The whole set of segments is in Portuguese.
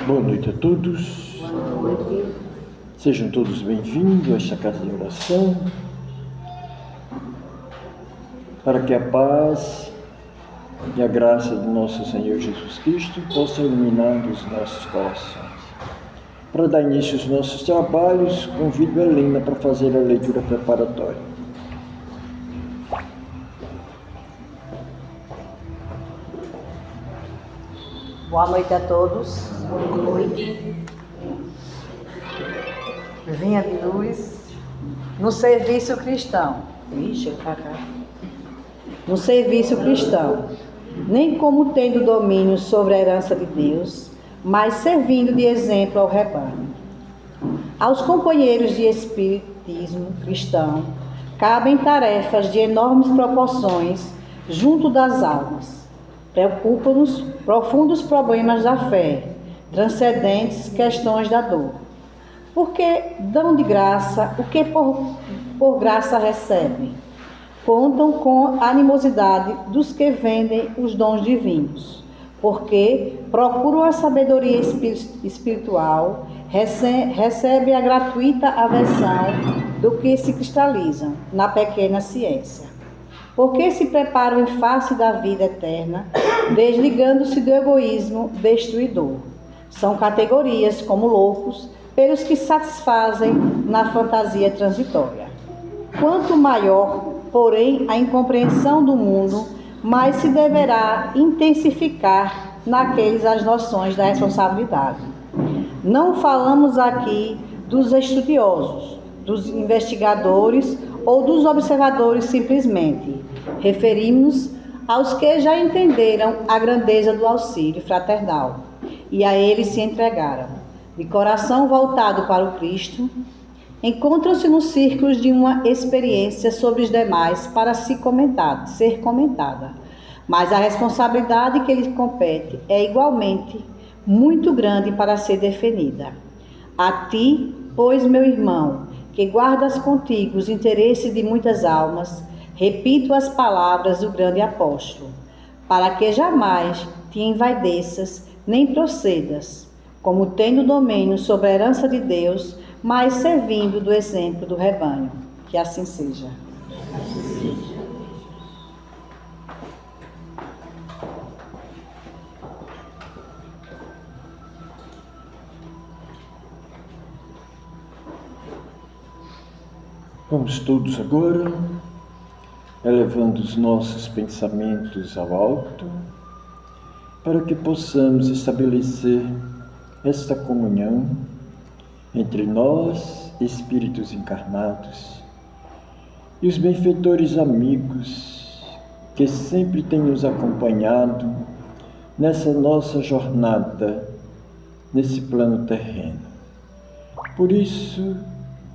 Boa noite a todos. Boa noite. Sejam todos bem-vindos a esta casa de oração, para que a paz e a graça de nosso Senhor Jesus Cristo possam iluminar os nossos corações. Para dar início aos nossos trabalhos, convido a Helena para fazer a leitura preparatória. Boa noite a todos. Boa noite. Vinha de luz no serviço cristão. Ixi, no serviço cristão, nem como tendo domínio sobre a herança de Deus, mas servindo de exemplo ao rebanho. Aos companheiros de espiritismo cristão, cabem tarefas de enormes proporções junto das almas. Preocupam-nos profundos problemas da fé, transcendentes questões da dor. Porque dão de graça o que por graça recebem. Contam com a animosidade dos que vendem os dons divinos. Porque procuram a sabedoria espiritual, recebem a gratuita aversão do que se cristalizam na pequena ciência. Porque se preparam em face da vida eterna, desligando-se do egoísmo destruidor. São categorias como loucos, pelos que satisfazem na fantasia transitória. Quanto maior, porém, a incompreensão do mundo, mais se deverá intensificar naqueles as noções da responsabilidade. Não falamos aqui dos estudiosos, dos investigadores ou dos observadores simplesmente. Referimos-nos aos que já entenderam a grandeza do auxílio fraternal e a ele se entregaram. De coração voltado para o Cristo, encontram-se nos círculos de uma experiência sobre os demais para ser comentada. Mas a responsabilidade que lhes compete é igualmente muito grande para ser definida. A ti, pois, meu irmão, que guardas contigo os interesses de muitas almas, repito as palavras do grande apóstolo, para que jamais te envaideças nem procedas, como tendo domínio sobre a herança de Deus, mas servindo do exemplo do rebanho. Que assim seja. Vamos todos agora, elevando os nossos pensamentos ao alto, para que possamos estabelecer esta comunhão entre nós, espíritos encarnados, e os benfeitores amigos que sempre têm nos acompanhado nessa nossa jornada, nesse plano terreno. Por isso,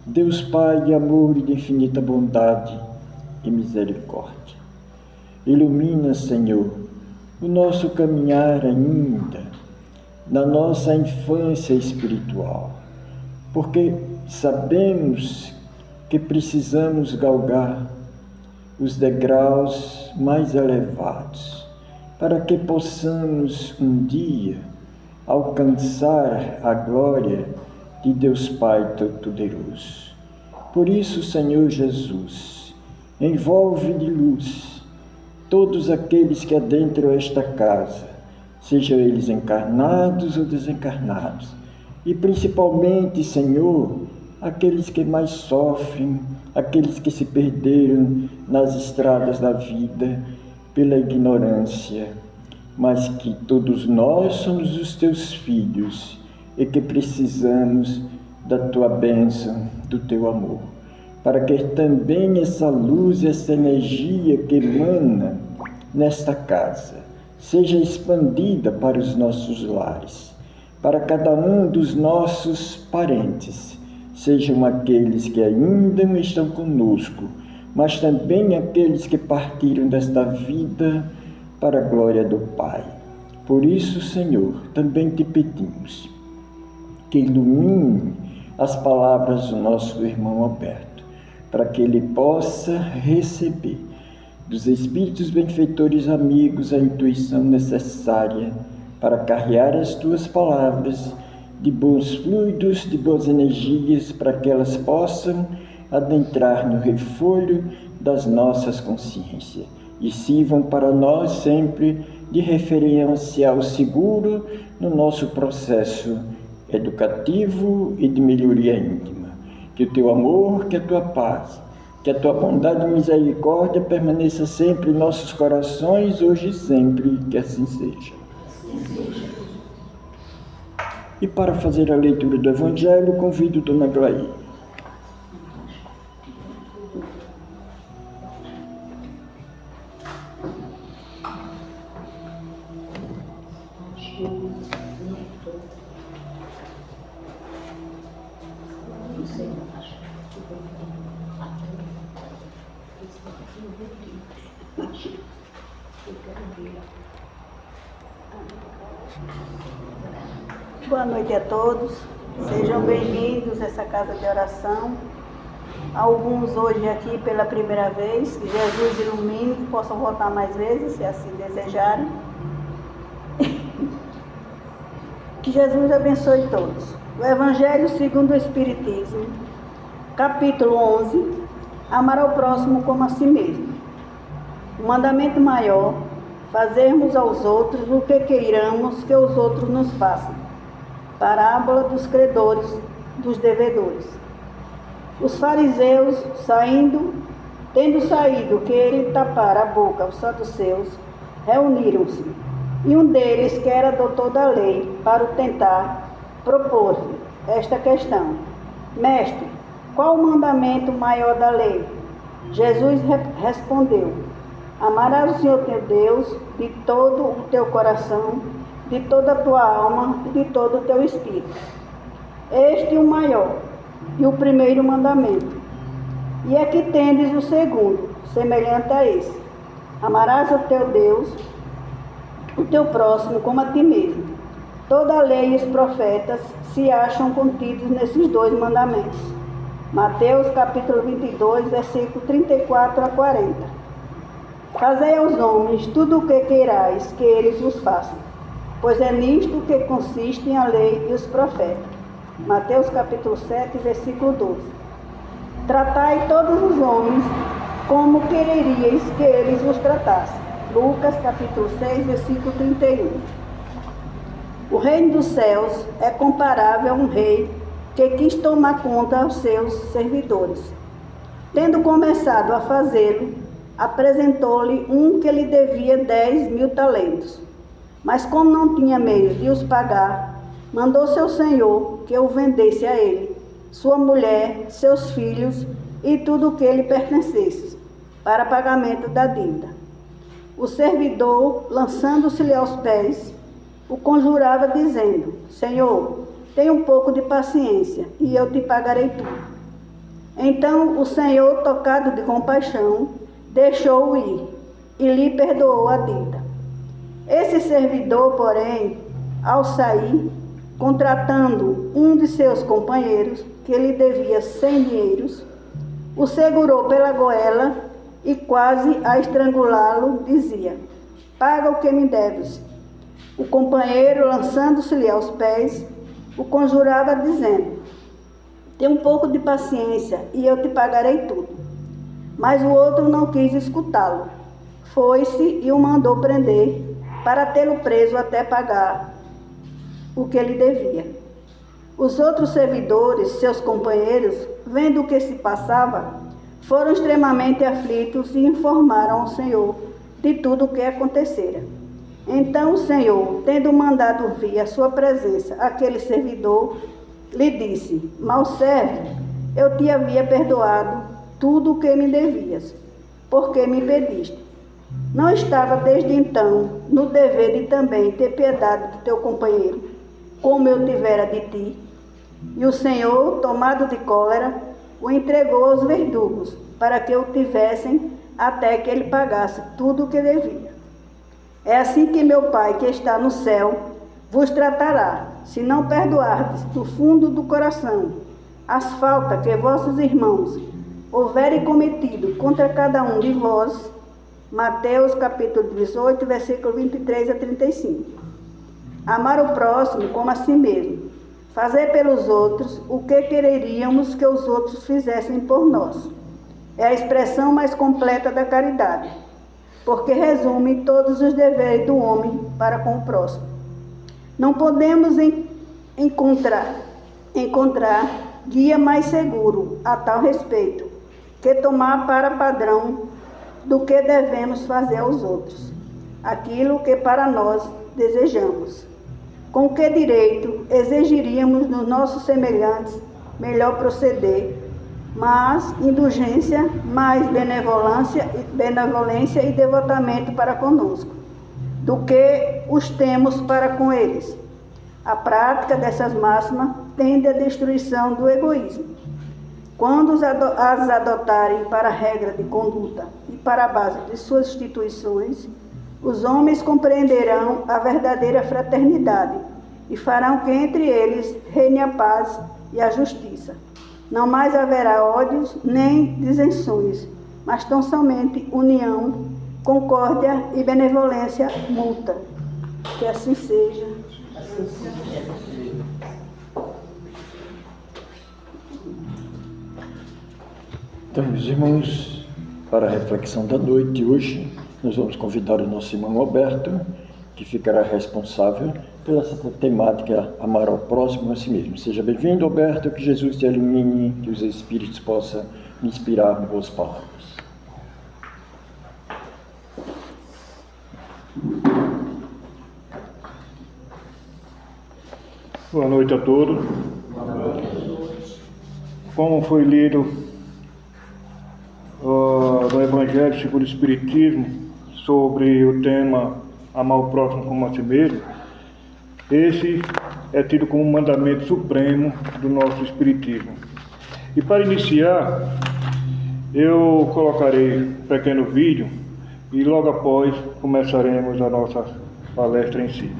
Deus Pai de amor e de infinita bondade e misericórdia, ilumina, Senhor, o nosso caminhar ainda na nossa infância espiritual, porque sabemos que precisamos galgar os degraus mais elevados para que possamos um dia alcançar a glória de Deus Pai Todo-Poderoso. Por isso, Senhor Jesus, envolve de luz todos aqueles que adentram esta casa, sejam eles encarnados ou desencarnados, e principalmente, Senhor, aqueles que mais sofrem, aqueles que se perderam nas estradas da vida pela ignorância, mas que todos nós somos os teus filhos e que precisamos da tua bênção, do teu amor, para que também essa luz, essa energia que emana nesta casa seja expandida para os nossos lares, para cada um dos nossos parentes, sejam aqueles que ainda não estão conosco, mas também aqueles que partiram desta vida para a glória do Pai. Por isso, Senhor, também te pedimos que ilumine as palavras do nosso irmão Alberto, para que ele possa receber dos espíritos benfeitores amigos a intuição necessária para carregar as tuas palavras de bons fluidos, de boas energias, para que elas possam adentrar no refolho das nossas consciências e sirvam para nós sempre de referencial seguro no nosso processo educativo e de melhoria íntima. Que o teu amor, que a tua paz, que a tua bondade e misericórdia permaneça sempre em nossos corações, hoje e sempre, que assim seja. E para fazer a leitura do Evangelho, convido Dona Glaí. Boa noite a todos, sejam bem-vindos a essa casa de oração. Alguns hoje aqui pela primeira vez, que Jesus ilumine, que possam voltar mais vezes, se assim desejarem. Que Jesus abençoe todos. O Evangelho segundo o Espiritismo, capítulo 11, amar ao próximo como a si mesmo. O mandamento maior, fazermos aos outros o que queiramos que os outros nos façam. Parábola dos credores, dos devedores. Os fariseus, tendo saído querer tapar a boca aos saduceus, reuniram-se, e um deles, que era doutor da lei, para o tentar, propôs-lhe esta questão: Mestre, qual o mandamento maior da lei? Jesus respondeu: Amarás o Senhor teu Deus de todo o teu coração, de toda a tua alma e de todo o teu espírito. Este é o maior e o primeiro mandamento. E aqui tendes o segundo, semelhante a esse: amarás o teu Deus, o teu próximo como a ti mesmo. Toda a lei e os profetas se acham contidos nesses dois mandamentos. Mateus capítulo 22, versículo 34 a 40. Fazei aos homens tudo o que queirais que eles vos façam, pois é nisto que consistem a lei e os profetas. Mateus capítulo 7, versículo 12. Tratai todos os homens como quereríeis que eles vos tratassem. Lucas capítulo 6, versículo 31. O reino dos céus é comparável a um rei que quis tomar conta aos seus servidores. Tendo começado a fazê-lo, apresentou-lhe um que lhe devia 10.000 talentos. Mas como não tinha meios de os pagar, mandou seu senhor que o vendesse a ele, sua mulher, seus filhos e tudo o que lhe pertencesse, para pagamento da dívida. O servidor, lançando-se-lhe aos pés, o conjurava dizendo: Senhor, tenha um pouco de paciência e eu te pagarei tudo. Então o Senhor, tocado de compaixão, deixou-o ir e lhe perdoou a dívida. Esse servidor, porém, ao sair, contratando um de seus companheiros, que lhe devia 100 dinheiros, o segurou pela goela e, quase a estrangulá-lo, dizia: Paga o que me deves. O companheiro, lançando-se-lhe aos pés, o conjurava dizendo: Tenha um pouco de paciência e eu te pagarei tudo. Mas o outro não quis escutá-lo. Foi-se e o mandou prender, para tê-lo preso até pagar o que lhe devia. Os outros servidores, seus companheiros, vendo o que se passava, foram extremamente aflitos e informaram ao Senhor de tudo o que acontecera. Então o Senhor, tendo mandado vir à sua presença aquele servidor, lhe disse: Mau servo, eu te havia perdoado tudo o que me devias, porque me pediste. Não estava desde então no dever de também ter piedade do teu companheiro, como eu tivera de ti? E o Senhor, tomado de cólera, o entregou aos verdugos, para que o tivessem até que ele pagasse tudo o que devia. É assim que meu Pai, que está no céu, vos tratará, se não perdoardes do fundo do coração as faltas que vossos irmãos houverem cometido contra cada um de vós. Mateus capítulo 18, versículo 23 a 35. Amar o próximo como a si mesmo. Fazer pelos outros o que quereríamos que os outros fizessem por nós. É a expressão mais completa da caridade, porque resume todos os deveres do homem para com o próximo. Não podemos encontrar guia mais seguro a tal respeito que tomar para padrão do que devemos fazer aos outros, aquilo que para nós desejamos. Com que direito exigiríamos dos nossos semelhantes melhor proceder, mais indulgência, mais benevolência e devotamento para conosco, do que os temos para com eles. A prática dessas máximas tende à destruição do egoísmo. Quando as adotarem para regra de conduta e para a base de suas instituições, os homens compreenderão a verdadeira fraternidade e farão que entre eles reine a paz e a justiça. Não mais haverá ódios nem dissenções, mas tão somente união, concórdia e benevolência mútua. Que assim seja. Então, meus irmãos, para a reflexão da noite hoje, nós vamos convidar o nosso irmão Alberto, que ficará responsável pela essa temática, amar ao próximo a si mesmo. Seja bem-vindo, Alberto, que Jesus te ilumine, que os Espíritos possam me inspirar em boas palavras. Boa noite a todos. Como foi lido no Evangelho segundo o Espiritismo sobre o tema amar o próximo como a si mesmo, esse é tido como um mandamento supremo do nosso Espiritismo. E para iniciar, eu colocarei um pequeno vídeo e logo após começaremos a nossa palestra em si.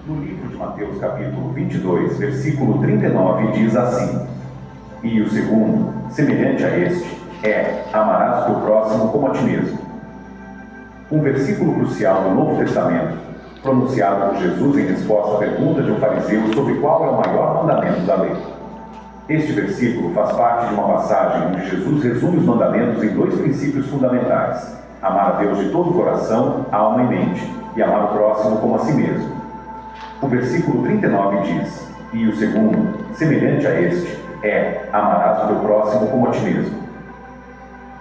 No livro de Mateus, capítulo 22, versículo 39, diz assim: E o segundo, semelhante a este, é: amarás o teu próximo como a ti mesmo. Um versículo crucial do Novo Testamento, pronunciado por Jesus em resposta à pergunta de um fariseu sobre qual é o maior mandamento da lei. Este versículo faz parte de uma passagem onde Jesus resume os mandamentos em dois princípios fundamentais: amar a Deus de todo o coração, alma e mente, e amar o próximo como a si mesmo. O versículo 39 diz: E o segundo, semelhante a este, é: amarás o teu próximo como a ti mesmo.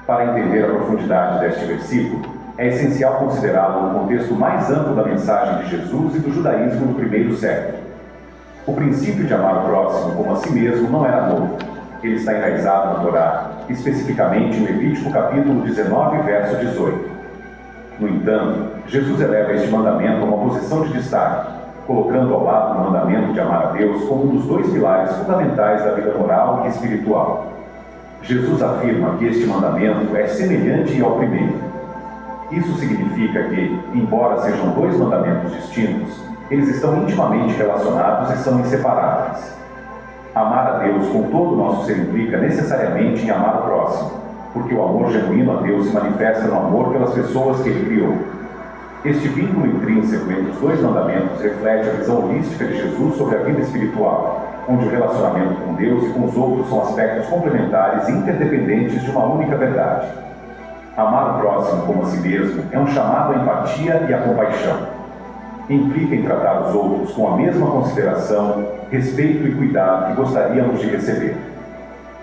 Para entender a profundidade deste versículo, é essencial considerá-lo no contexto mais amplo da mensagem de Jesus e do judaísmo do primeiro século. O princípio de amar o próximo como a si mesmo não era novo. Ele está enraizado na Torá, especificamente em Levítico capítulo 19, verso 18. No entanto, Jesus eleva este mandamento a uma posição de destaque, colocando ao lado o mandamento de amar a Deus como um dos dois pilares fundamentais da vida moral e espiritual. Jesus afirma que este mandamento é semelhante ao primeiro. Isso significa que, embora sejam dois mandamentos distintos, eles estão intimamente relacionados e são inseparáveis. Amar a Deus com todo o nosso ser implica necessariamente em amar o próximo, porque o amor genuíno a Deus se manifesta no amor pelas pessoas que Ele criou. Este vínculo intrínseco entre os dois mandamentos reflete a visão holística de Jesus sobre a vida espiritual, onde o relacionamento com Deus e com os outros são aspectos complementares e interdependentes de uma única verdade. Amar o próximo como a si mesmo é um chamado à empatia e à compaixão. Implica em tratar os outros com a mesma consideração, respeito e cuidado que gostaríamos de receber.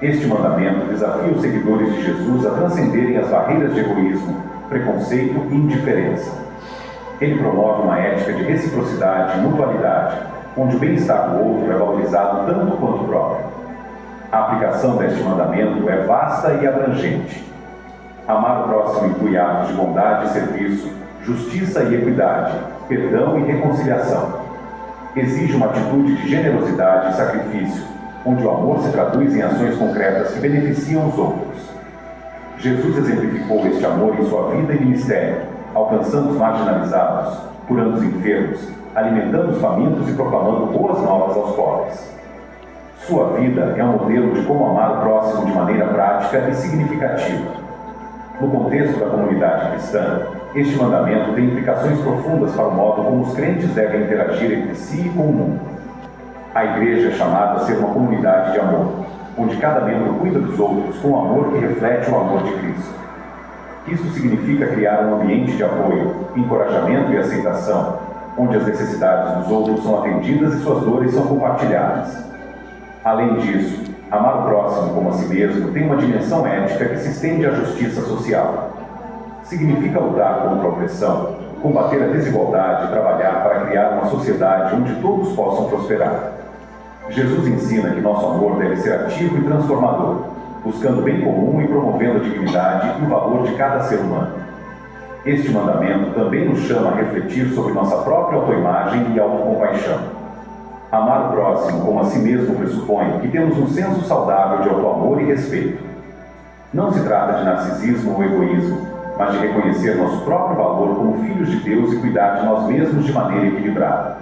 Este mandamento desafia os seguidores de Jesus a transcenderem as barreiras de egoísmo, preconceito e indiferença. Ele promove uma ética de reciprocidade e mutualidade, onde o bem-estar do outro é valorizado tanto quanto o próprio. A aplicação deste mandamento é vasta e abrangente. Amar o próximo inclui atos de bondade e serviço, justiça e equidade, perdão e reconciliação. Exige uma atitude de generosidade e sacrifício, onde o amor se traduz em ações concretas que beneficiam os outros. Jesus exemplificou este amor em sua vida e ministério, alcançando os marginalizados, curando os enfermos, alimentando os famintos e proclamando boas novas aos pobres. Sua vida é um modelo de como amar o próximo de maneira prática e significativa. No contexto da comunidade cristã, este mandamento tem implicações profundas para o modo como os crentes devem interagir entre si e com o mundo. A igreja é chamada a ser uma comunidade de amor, onde cada membro cuida dos outros com um amor que reflete o amor de Cristo. Isso significa criar um ambiente de apoio, encorajamento e aceitação, onde as necessidades dos outros são atendidas e suas dores são compartilhadas. Além disso, amar o próximo como a si mesmo tem uma dimensão ética que se estende à justiça social. Significa lutar contra a opressão, combater a desigualdade e trabalhar para criar uma sociedade onde todos possam prosperar. Jesus ensina que nosso amor deve ser ativo e transformador, buscando o bem comum e promovendo a dignidade e o valor de cada ser humano. Este mandamento também nos chama a refletir sobre nossa própria autoimagem e autocompaixão. Amar o próximo como a si mesmo pressupõe que temos um senso saudável de autoamor e respeito. Não se trata de narcisismo ou egoísmo, mas de reconhecer nosso próprio valor como filhos de Deus e cuidar de nós mesmos de maneira equilibrada.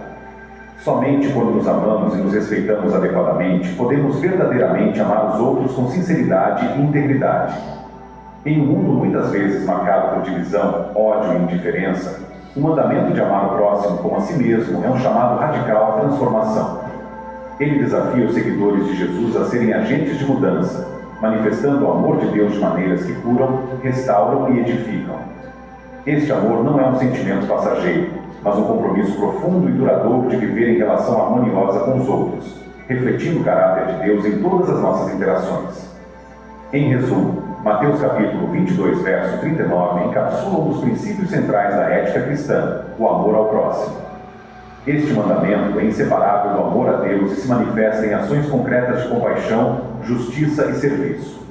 Somente quando nos amamos e nos respeitamos adequadamente, podemos verdadeiramente amar os outros com sinceridade e integridade. Em um mundo muitas vezes marcado por divisão, ódio e indiferença, o mandamento de amar o próximo como a si mesmo é um chamado radical à transformação. Ele desafia os seguidores de Jesus a serem agentes de mudança, manifestando o amor de Deus de maneiras que curam, restauram e edificam. Este amor não é um sentimento passageiro, mas um compromisso profundo e duradouro de viver em relação harmoniosa com os outros, refletindo o caráter de Deus em todas as nossas interações. Em resumo, Mateus capítulo 22, verso 39, encapsula um dos princípios centrais da ética cristã, o amor ao próximo. Este mandamento é inseparável do amor a Deus e se manifesta em ações concretas de compaixão, justiça e serviço.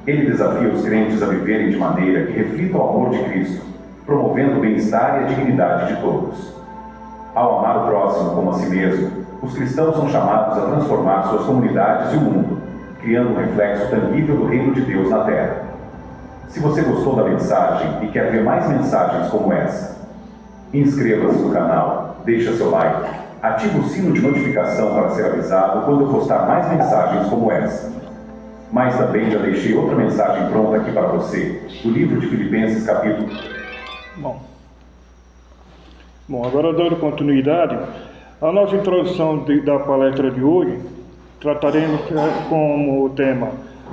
Ele desafia os crentes a viverem de maneira que reflita o amor de Cristo, promovendo o bem-estar e a dignidade de todos. Ao amar o próximo como a si mesmo, os cristãos são chamados a transformar suas comunidades e o mundo, criando um reflexo tangível do reino de Deus na Terra. Se você gostou da mensagem e quer ver mais mensagens como essa, inscreva-se no canal, deixa seu like, ative o sino de notificação para ser avisado quando eu postar mais mensagens como essa. Mas também já deixei outra mensagem pronta aqui para você, do livro de Filipenses capítulo... Bom, agora dando continuidade, a nossa introdução da palestra de hoje, trataremos como tema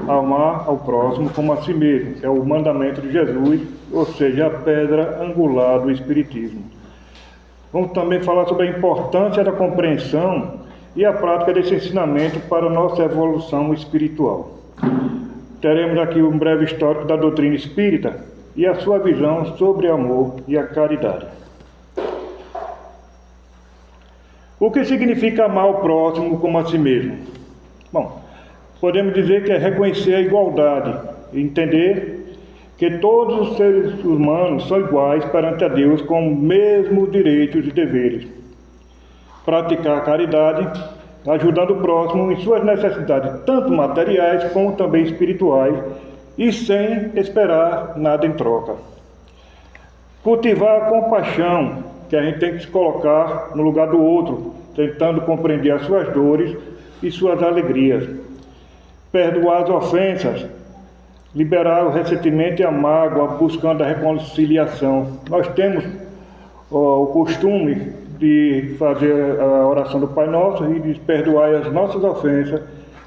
amar ao próximo como a si mesmo, que é o mandamento de Jesus, ou seja, a pedra angular do Espiritismo. Vamos também falar sobre a importância da compreensão e a prática desse ensinamento para a nossa evolução espiritual. Teremos aqui um breve histórico da doutrina espírita e a sua visão sobre amor e a caridade. O que significa amar o próximo como a si mesmo? Bom, podemos dizer que é reconhecer a igualdade, entender que todos os seres humanos são iguais perante a Deus com os mesmos direitos e deveres. Praticar a caridade, ajudando o próximo em suas necessidades, tanto materiais como também espirituais, e sem esperar nada em troca. Cultivar a compaixão, que a gente tem que se colocar no lugar do outro, tentando compreender as suas dores e suas alegrias. Perdoar as ofensas, liberar o ressentimento e a mágoa, buscando a reconciliação. Nós temos o costume de fazer a oração do Pai Nosso e de perdoar as nossas ofensas,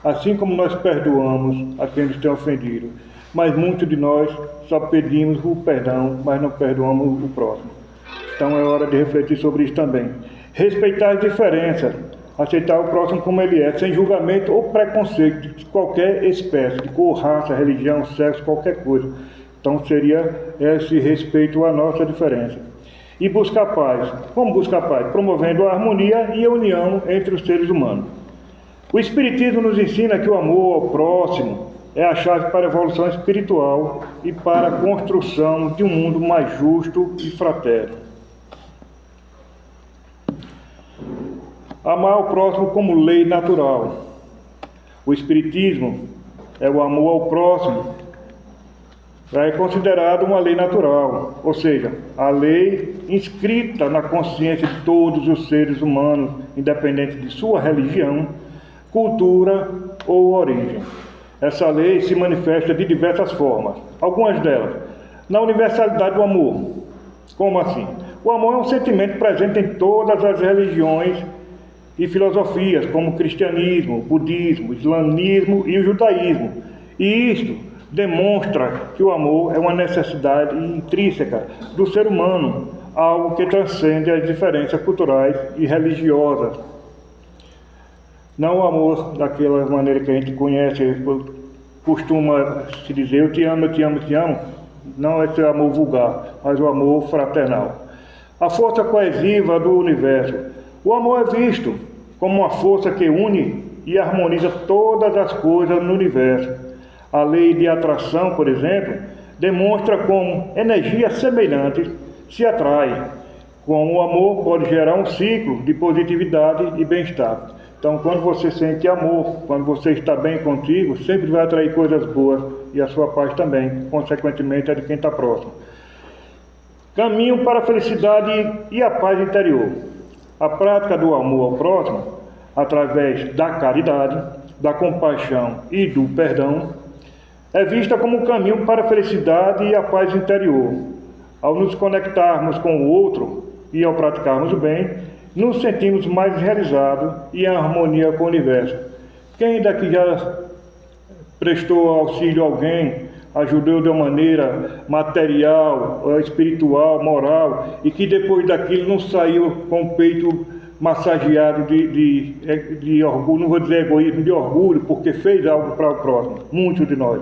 assim como nós perdoamos a quem nos tem ofendido. Mas muitos de nós só pedimos o perdão, mas não perdoamos o próximo. Então é hora de refletir sobre isso também. Respeitar as diferenças, aceitar o próximo como ele é, sem julgamento ou preconceito de qualquer espécie, de cor, raça, religião, sexo, qualquer coisa. Então seria esse respeito à nossa diferença. E buscar paz. Como buscar paz? Promovendo a harmonia e a união entre os seres humanos. O Espiritismo nos ensina que o amor ao próximo é a chave para a evolução espiritual e para a construção de um mundo mais justo e fraterno. Amar o próximo como lei natural. O Espiritismo é o amor ao próximo. É considerado uma lei natural, ou seja, a lei inscrita na consciência de todos os seres humanos, independente de sua religião, cultura ou origem. Essa lei se manifesta de diversas formas, algumas delas na universalidade do amor, Como assim? O amor é um sentimento presente em todas as religiões e filosofias, como o cristianismo, o budismo, o islamismo e o judaísmo. E isto demonstra que o amor é uma necessidade intrínseca do ser humano, algo que transcende as diferenças culturais e religiosas. Não o amor daquela maneira que a gente conhece, costuma se dizer, eu te amo, eu te amo, eu te amo. Não esse amor vulgar, mas o amor fraternal. A força coesiva do universo. O amor é visto como uma força que une e harmoniza todas as coisas no universo. A lei de atração, por exemplo, demonstra como energias semelhantes se atraem. Como o amor pode gerar um ciclo de positividade e bem-estar. Então, quando você sente amor, quando você está bem contigo, sempre vai atrair coisas boas e a sua paz também, consequentemente, a de quem está próximo. Caminho para a felicidade e a paz interior. A prática do amor ao próximo, através da caridade, da compaixão e do perdão, é vista como um caminho para a felicidade e a paz interior. Ao nos conectarmos com o outro e ao praticarmos o bem, nos sentimos mais realizados e em harmonia com o universo. Quem daqui já prestou auxílio a alguém, ajudou de uma maneira material, espiritual, moral, e que depois daquilo não saiu com o peito massageado de orgulho, não vou dizer egoísmo, de orgulho, porque fez algo para o próximo, muitos de nós.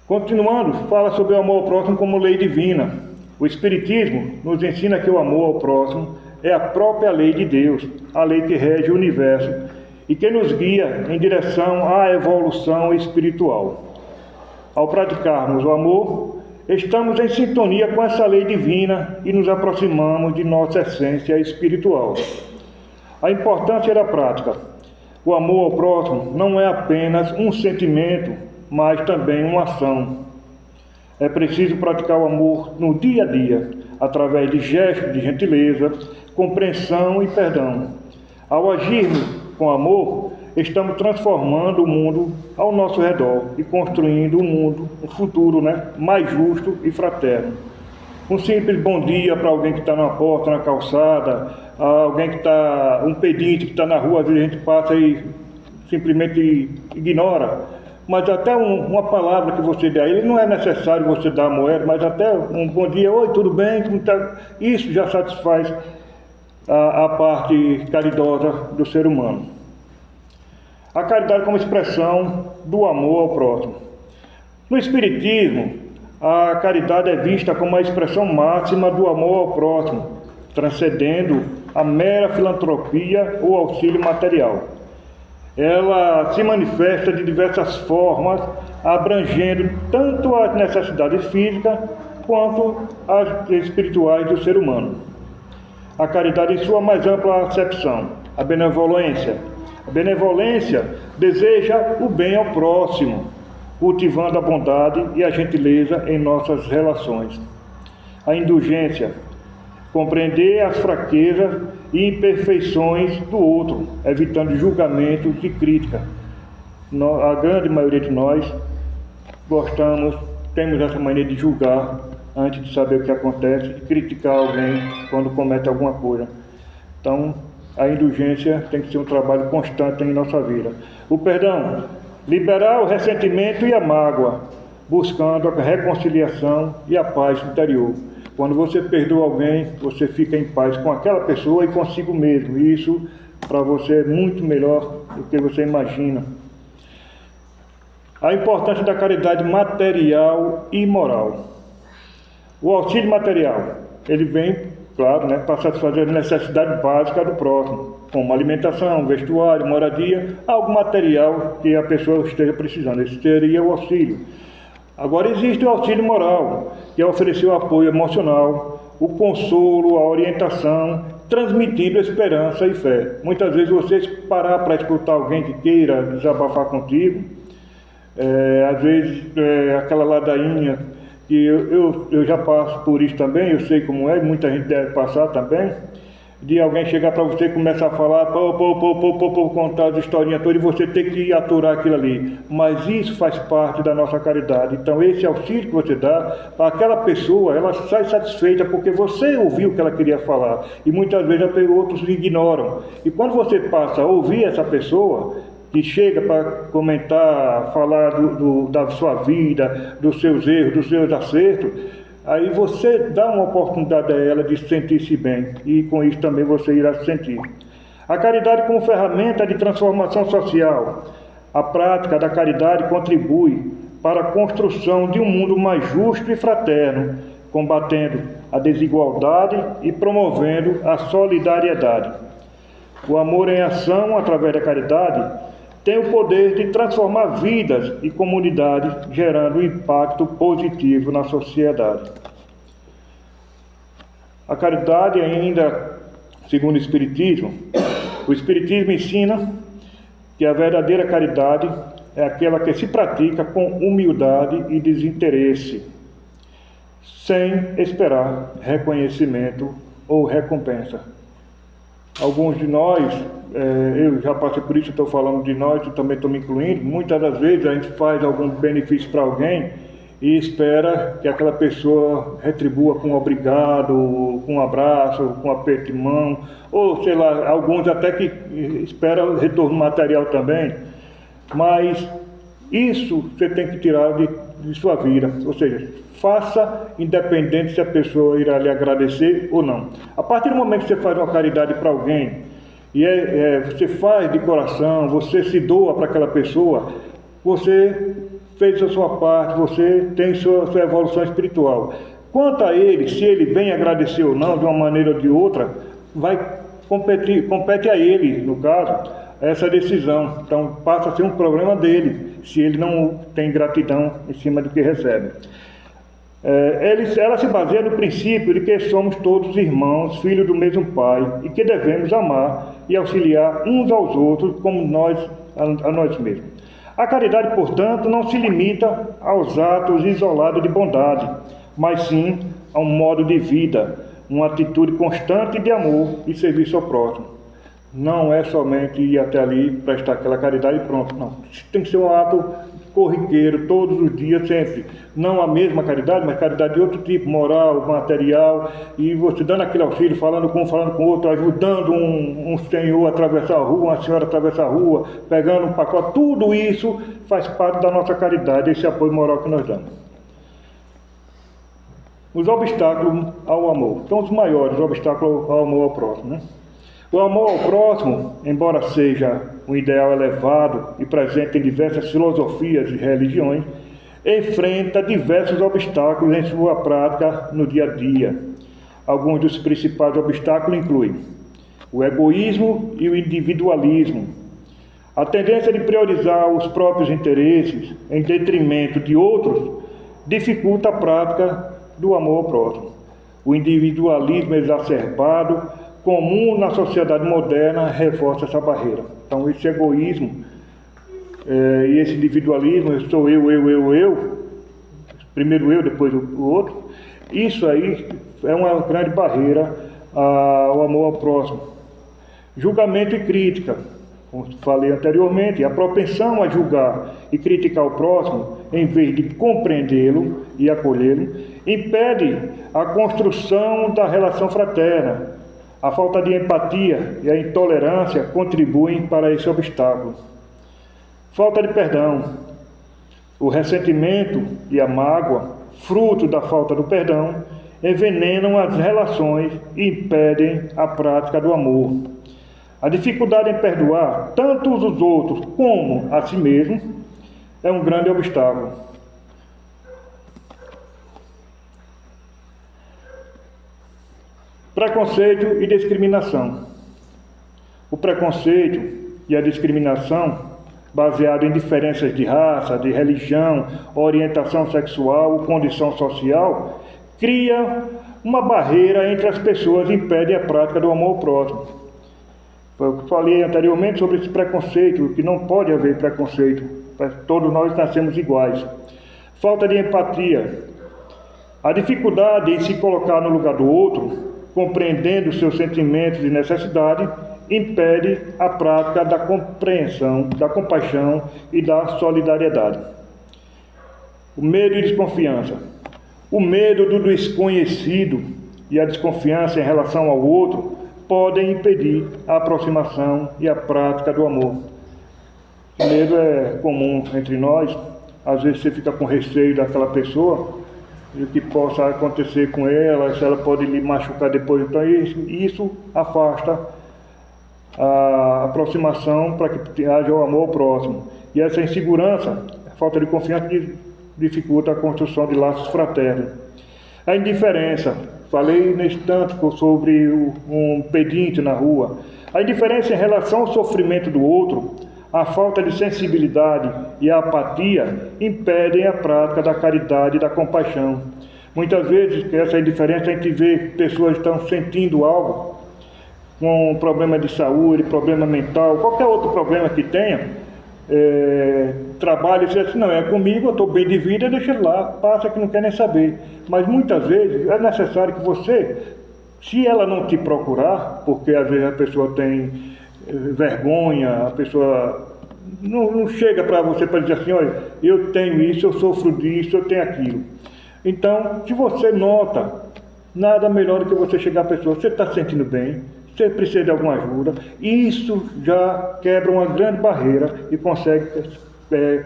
Continuando, fala sobre o amor ao próximo como lei divina. O Espiritismo nos ensina que o amor ao próximo é a própria lei de Deus, a lei que rege o universo e que nos guia em direção à evolução espiritual. Ao praticarmos o amor, estamos em sintonia com essa lei divina e nos aproximamos de nossa essência espiritual. A importância da prática. O amor ao próximo não é apenas um sentimento, mas também uma ação. É preciso praticar o amor no dia a dia, através de gestos de gentileza, compreensão e perdão. Ao agirmos com amor, estamos transformando o mundo ao nosso redor e construindo um futuro mais justo e fraterno. Um simples bom dia para alguém que está na porta, na calçada, alguém que está, um pedinte que está na rua, às vezes a gente passa e simplesmente ignora. Mas até uma palavra que você dá a ele, não é necessário você dar a moeda, mas até um bom dia, oi, tudo bem? Isso já satisfaz a parte caridosa do ser humano. A caridade como expressão do amor ao próximo. No Espiritismo, a caridade é vista como a expressão máxima do amor ao próximo, transcendendo a mera filantropia ou auxílio material. Ela se manifesta de diversas formas, abrangendo tanto as necessidades físicas quanto as espirituais do ser humano. A caridade em sua mais ampla acepção, a benevolência. A benevolência deseja o bem ao próximo, cultivando a bondade e a gentileza em nossas relações. A indulgência, compreender as fraquezas e imperfeições do outro, evitando julgamentos e crítica. A grande maioria de nós temos essa mania de julgar antes de saber o que acontece, de criticar alguém quando comete alguma coisa. Então, a indulgência tem que ser um trabalho constante em nossa vida. O perdão, liberar o ressentimento e a mágoa, buscando a reconciliação e a paz interior. Quando você perdoa alguém, você fica em paz com aquela pessoa e consigo mesmo. E isso, para você, é muito melhor do que você imagina. A importância da caridade material e moral. O auxílio material, ele vem, claro, para satisfazer as necessidades básicas do próximo, como alimentação, vestuário, moradia, algo material que a pessoa esteja precisando. Esse seria o auxílio. Agora existe o auxílio moral, que é oferecer o apoio emocional, o consolo, a orientação, transmitindo esperança e fé. Muitas vezes você parar para escutar alguém que queira desabafar contigo, às vezes aquela ladainha, que eu já passo por isso também, eu sei como é, muita gente deve passar também, de alguém chegar para você e começar a falar, contar as historinhas todas, e você ter que aturar aquilo ali. Mas isso faz parte da nossa caridade. Então esse auxílio que você dá, para aquela pessoa, ela sai satisfeita porque você ouviu o que ela queria falar. E muitas vezes outros ignoram. E quando você passa a ouvir essa pessoa, que chega para comentar, falar da sua vida, dos seus erros, dos seus acertos, aí você dá uma oportunidade a ela de sentir-se bem, e com isso também você irá se sentir. A caridade como ferramenta de transformação social. A prática da caridade contribui para a construção de um mundo mais justo e fraterno, combatendo a desigualdade e promovendo a solidariedade. O amor em ação, através da caridade, tem o poder de transformar vidas e comunidades, gerando um impacto positivo na sociedade. A caridade ainda, segundo o Espiritismo ensina que a verdadeira caridade é aquela que se pratica com humildade e desinteresse, sem esperar reconhecimento ou recompensa. Alguns de nós, eu já passei por isso, estou falando de nós, eu também estou me incluindo, muitas das vezes a gente faz algum benefício para alguém e espera que aquela pessoa retribua com um obrigado, com um abraço, com um aperto de mão, ou sei lá, alguns até que esperam retorno material também, mas isso você tem que tirar de sua vida, ou seja, faça independente se a pessoa irá lhe agradecer ou não. A partir do momento que você faz uma caridade para alguém, e você faz de coração, você se doa para aquela pessoa, você fez a sua parte, você tem sua evolução espiritual. Quanto a ele, se ele vem agradecer ou não, de uma maneira ou de outra, compete a ele, no caso, essa decisão. Então passa a ser um problema dele, se ele não tem gratidão em cima do que recebe. Ela se baseia no princípio de que somos todos irmãos, filhos do mesmo Pai, e que devemos amar e auxiliar uns aos outros como a nós mesmos. A caridade, portanto, não se limita aos atos isolados de bondade, mas sim a um modo de vida, uma atitude constante de amor e serviço ao próximo. Não é somente ir até ali, prestar aquela caridade e pronto, não. Tem que ser um ato corriqueiro, todos os dias, sempre. Não a mesma caridade, mas caridade de outro tipo, moral, material, e você dando aquele auxílio, falando com um, falando com o outro, ajudando um senhor a atravessar a rua, uma senhora a atravessar a rua, pegando um pacote, tudo isso faz parte da nossa caridade, esse apoio moral que nós damos. Os obstáculos ao amor. São os maiores obstáculos ao amor ao próximo, né? O amor ao próximo, embora seja um ideal elevado e presente em diversas filosofias e religiões, enfrenta diversos obstáculos em sua prática no dia a dia. Alguns dos principais obstáculos incluem o egoísmo e o individualismo, a tendência de priorizar os próprios interesses em detrimento de outros dificulta a prática do amor ao próximo. O individualismo exacerbado comum na sociedade moderna reforça essa barreira. Então esse egoísmo e esse individualismo, sou eu, primeiro eu, depois o outro, isso aí é uma grande barreira ao amor ao próximo. Julgamento e crítica, como falei anteriormente, a propensão a julgar e criticar o próximo, em vez de compreendê-lo e acolhê-lo, impede a construção da relação fraterna. A falta de empatia e a intolerância contribuem para esse obstáculo. Falta de perdão. O ressentimento e a mágoa, fruto da falta do perdão, envenenam as relações e impedem a prática do amor. A dificuldade em perdoar tanto os outros como a si mesmo é um grande obstáculo. Preconceito e discriminação. O preconceito e a discriminação, baseado em diferenças de raça, de religião, orientação sexual ou condição social, cria uma barreira entre as pessoas e impede a prática do amor ao próximo. Foi o que falei anteriormente sobre esse preconceito, que não pode haver preconceito, todos nós nascemos iguais. Falta de empatia. A dificuldade em se colocar no lugar do outro compreendendo seus sentimentos e necessidades, impede a prática da compreensão, da compaixão e da solidariedade. O medo e desconfiança. O medo do desconhecido e a desconfiança em relação ao outro podem impedir a aproximação e a prática do amor. O medo é comum entre nós. Às vezes você fica com receio daquela pessoa, e o que possa acontecer com ela, se ela pode lhe machucar depois. Então isso afasta a aproximação para que haja o amor ao próximo. E essa insegurança, a falta de confiança, dificulta a construção de laços fraternos. A indiferença. Falei nesse tanto sobre um pedinte na rua. A indiferença em relação ao sofrimento do outro, a falta de sensibilidade e a apatia impedem a prática da caridade e da compaixão. Muitas vezes, essa indiferença, a gente vê que pessoas estão sentindo algo, com problema de saúde, problema mental, qualquer outro problema que tenha, trabalha e diz assim, não, é comigo, eu estou bem de vida, deixa ele lá, passa que não quer nem saber. Mas muitas vezes é necessário que você, se ela não te procurar, porque às vezes a pessoa tem vergonha, a pessoa não chega para você para dizer assim, olha, eu tenho isso, eu sofro disso, eu tenho aquilo. Então, se você nota, nada melhor do que você chegar à pessoa, você está se sentindo bem, você precisa de alguma ajuda, isso já quebra uma grande barreira e consegue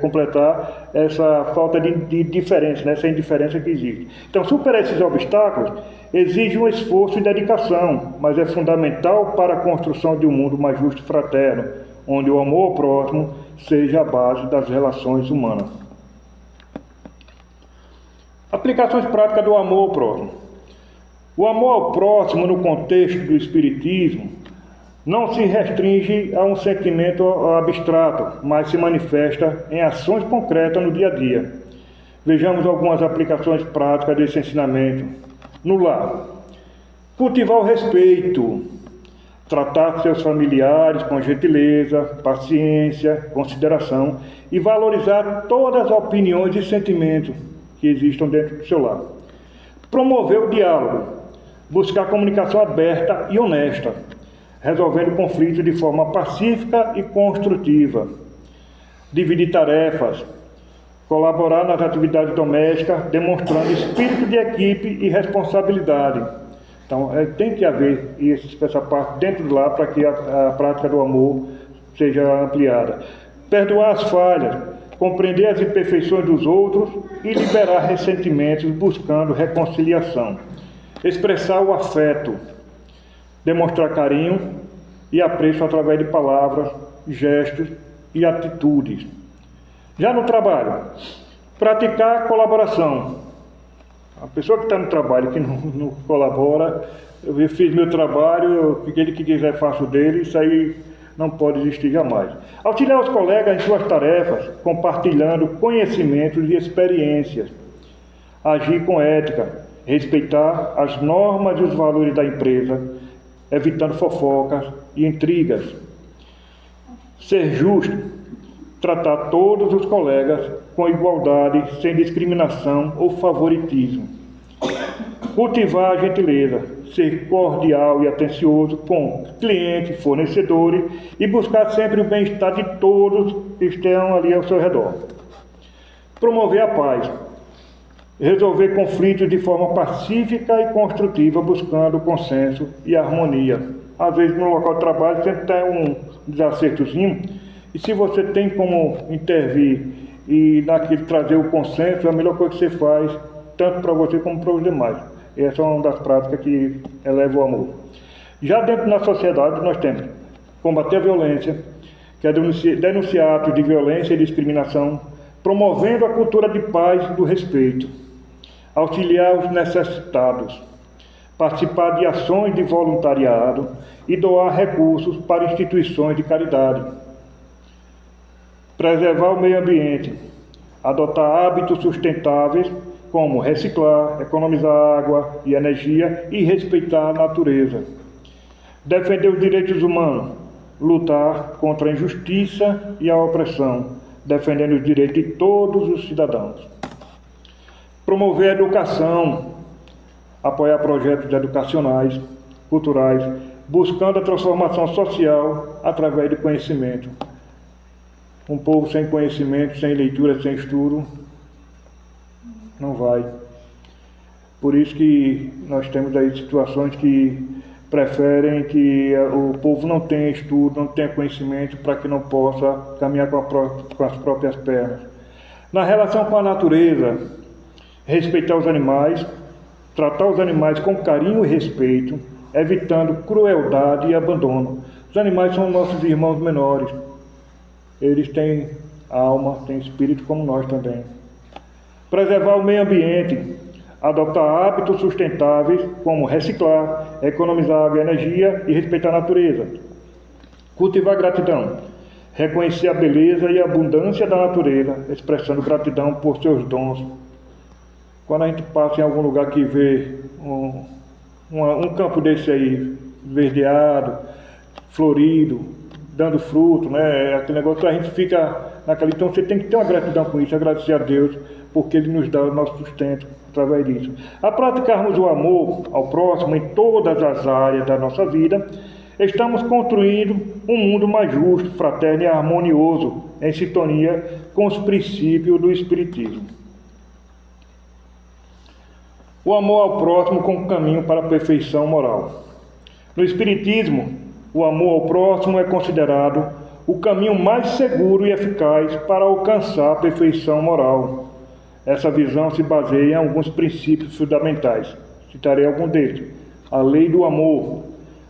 completar essa falta de diferença, né? Essa indiferença que existe. Então, superar esses obstáculos exige um esforço e dedicação, mas é fundamental para a construção de um mundo mais justo e fraterno, onde o amor ao próximo seja a base das relações humanas. Aplicações práticas do amor ao próximo. O amor ao próximo, no contexto do Espiritismo, não se restringe a um sentimento abstrato, mas se manifesta em ações concretas no dia a dia. Vejamos algumas aplicações práticas desse ensinamento. No lar, cultivar o respeito, tratar seus familiares com gentileza, paciência, consideração e valorizar todas as opiniões e sentimentos que existam dentro do seu lar. Promover o diálogo, buscar comunicação aberta e honesta, resolvendo conflitos de forma pacífica e construtiva. Dividir tarefas, colaborar nas atividades domésticas, demonstrando espírito de equipe e responsabilidade. Então, tem que haver essa parte dentro do lar para que a prática do amor seja ampliada. Perdoar as falhas, compreender as imperfeições dos outros e liberar ressentimentos buscando reconciliação. Expressar o afeto, demonstrar carinho e apreço através de palavras, gestos e atitudes. Já no trabalho, praticar a colaboração. A pessoa que está no trabalho que não colabora, eu fiz meu trabalho, aquele que quiser faço dele, isso aí não pode existir jamais. Auxiliar os colegas em suas tarefas, compartilhando conhecimentos e experiências. Agir com ética, respeitar as normas e os valores da empresa, evitando fofocas e intrigas. Ser justo, tratar todos os colegas com igualdade, sem discriminação ou favoritismo. Cultivar a gentileza, ser cordial e atencioso com clientes, fornecedores e buscar sempre o bem-estar de todos que estão ali ao seu redor. Promover a paz, resolver conflitos de forma pacífica e construtiva, buscando consenso e harmonia. Às vezes no local de trabalho sempre tem um desacertozinho, e se você tem como intervir e naquilo trazer o consenso, é a melhor coisa que você faz, tanto para você como para os demais. Essa é uma das práticas que eleva o amor. Já dentro da sociedade nós temos combater a violência, que é denunciar atos de violência e discriminação, promovendo a cultura de paz e do respeito, auxiliar os necessitados, participar de ações de voluntariado e doar recursos para instituições de caridade. Preservar o meio ambiente, adotar hábitos sustentáveis como reciclar, economizar água e energia e respeitar a natureza. Defender os direitos humanos, lutar contra a injustiça e a opressão, defendendo os direitos de todos os cidadãos. Promover a educação, apoiar projetos educacionais, culturais, buscando a transformação social através do conhecimento. Um povo sem conhecimento, sem leitura, sem estudo, não vai. Por isso que nós temos aí situações que preferem que o povo não tenha estudo, não tenha conhecimento, para que não possa caminhar com as próprias pernas. Na relação com a natureza, respeitar os animais, tratar os animais com carinho e respeito, evitando crueldade e abandono. Os animais são nossos irmãos menores. Eles têm alma, têm espírito como nós também. Preservar o meio ambiente, adotar hábitos sustentáveis como reciclar, economizar água e energia e respeitar a natureza. Cultivar gratidão, reconhecer a beleza e a abundância da natureza, expressando gratidão por seus dons. Quando a gente passa em algum lugar que vê um campo desse aí, verdeado, florido, dando fruto, né? Aquele negócio, a gente fica naquela... Então você tem que ter uma gratidão com isso, agradecer a Deus, porque Ele nos dá o nosso sustento através disso. A praticarmos o amor ao próximo em todas as áreas da nossa vida, estamos construindo um mundo mais justo, fraterno e harmonioso, em sintonia com os princípios do Espiritismo. O amor ao próximo como caminho para a perfeição moral. No Espiritismo, o amor ao próximo é considerado o caminho mais seguro e eficaz para alcançar a perfeição moral. Essa visão se baseia em alguns princípios fundamentais. Citarei algum deles. A lei do amor.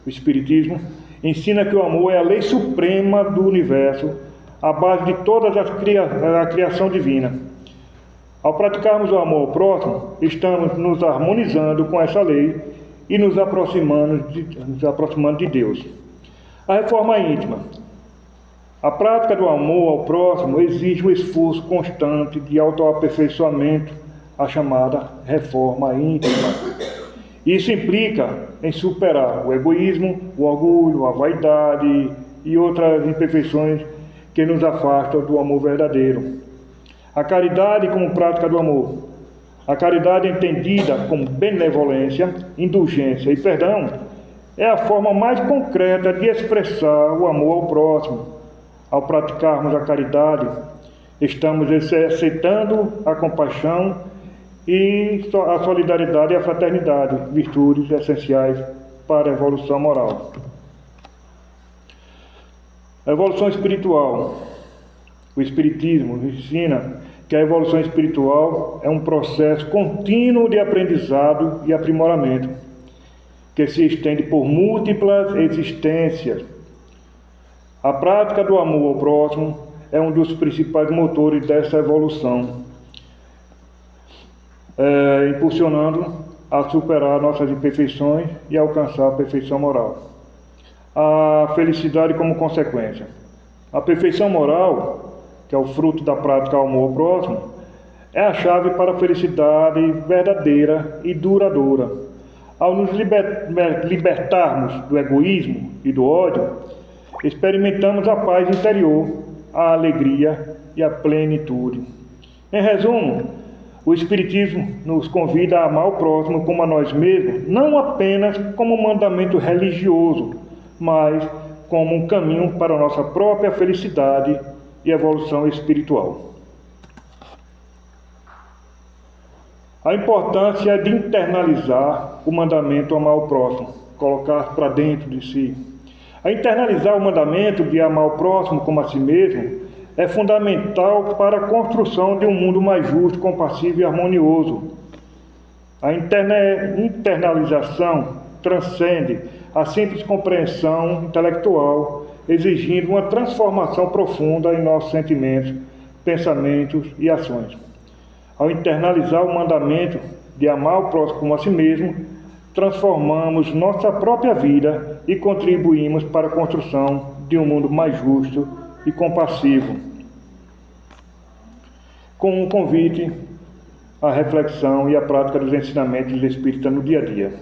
O Espiritismo ensina que o amor é a lei suprema do universo, a base de toda a criação divina. Ao praticarmos o amor ao próximo, estamos nos harmonizando com essa lei e nos aproximando de Deus. A reforma íntima. A prática do amor ao próximo exige um esforço constante de autoaperfeiçoamento, a chamada reforma íntima. Isso implica em superar o egoísmo, o orgulho, a vaidade e outras imperfeições que nos afastam do amor verdadeiro. A caridade como prática do amor. A caridade entendida como benevolência, indulgência e perdão é a forma mais concreta de expressar o amor ao próximo. Ao praticarmos a caridade, estamos exercitando a compaixão e a solidariedade e a fraternidade, virtudes essenciais para a evolução moral. A evolução espiritual. O Espiritismo ensina que a evolução espiritual é um processo contínuo de aprendizado e aprimoramento, que se estende por múltiplas existências. A prática do amor ao próximo é um dos principais motores dessa evolução, impulsionando a superar nossas imperfeições e alcançar a perfeição moral. A felicidade como consequência. A perfeição moral, que é o fruto da prática ao amor ao próximo, é a chave para a felicidade verdadeira e duradoura. Ao nos libertarmos do egoísmo e do ódio, experimentamos a paz interior, a alegria e a plenitude. Em resumo, o Espiritismo nos convida a amar o próximo como a nós mesmos, não apenas como um mandamento religioso, mas como um caminho para a nossa própria felicidade e evolução espiritual. A importância de internalizar o mandamento amar o próximo, colocar para dentro de si. A internalizar o mandamento de amar o próximo como a si mesmo é fundamental para a construção de um mundo mais justo, compassivo e harmonioso. A internalização transcende a simples compreensão intelectual, exigindo uma transformação profunda em nossos sentimentos, pensamentos e ações. Ao internalizar o mandamento de amar o próximo como a si mesmo, transformamos nossa própria vida e contribuímos para a construção de um mundo mais justo e compassivo. Com um convite à reflexão e à prática dos ensinamentos espíritas no dia a dia.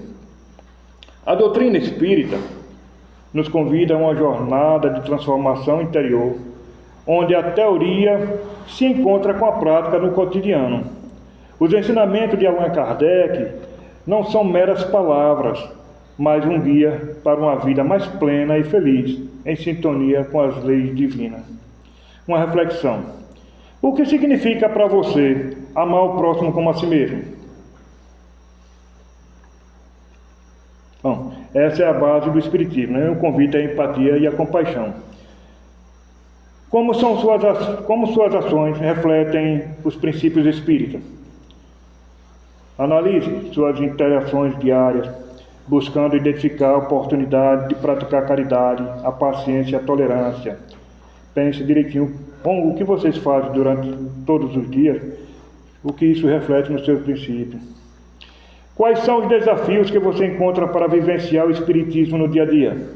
A doutrina espírita nos convida a uma jornada de transformação interior, onde a teoria se encontra com a prática no cotidiano. Os ensinamentos de Allan Kardec não são meras palavras, mas um guia para uma vida mais plena e feliz, em sintonia com as leis divinas. Uma reflexão. O que significa para você amar o próximo como a si mesmo? Bom, essa é a base do Espiritismo, né? O convite à empatia e à compaixão. Como suas ações refletem os princípios espíritas? Analise suas interações diárias, buscando identificar a oportunidade de praticar a caridade, a paciência e a tolerância. Pense direitinho com o que vocês fazem durante todos os dias, o que isso reflete nos seus princípios. Quais são os desafios que você encontra para vivenciar o Espiritismo no dia a dia?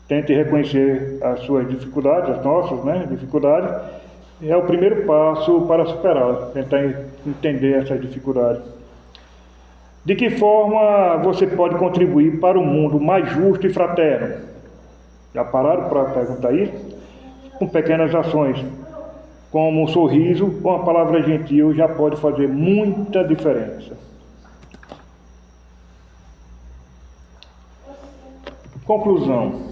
Tente reconhecer as suas dificuldades, as nossas, dificuldades. É o primeiro passo para superá-las, tentar entender essas dificuldades. De que forma você pode contribuir para um mundo mais justo e fraterno? Já pararam para perguntar isso? Com pequenas ações, como um sorriso ou uma palavra gentil, já pode fazer muita diferença. Conclusão.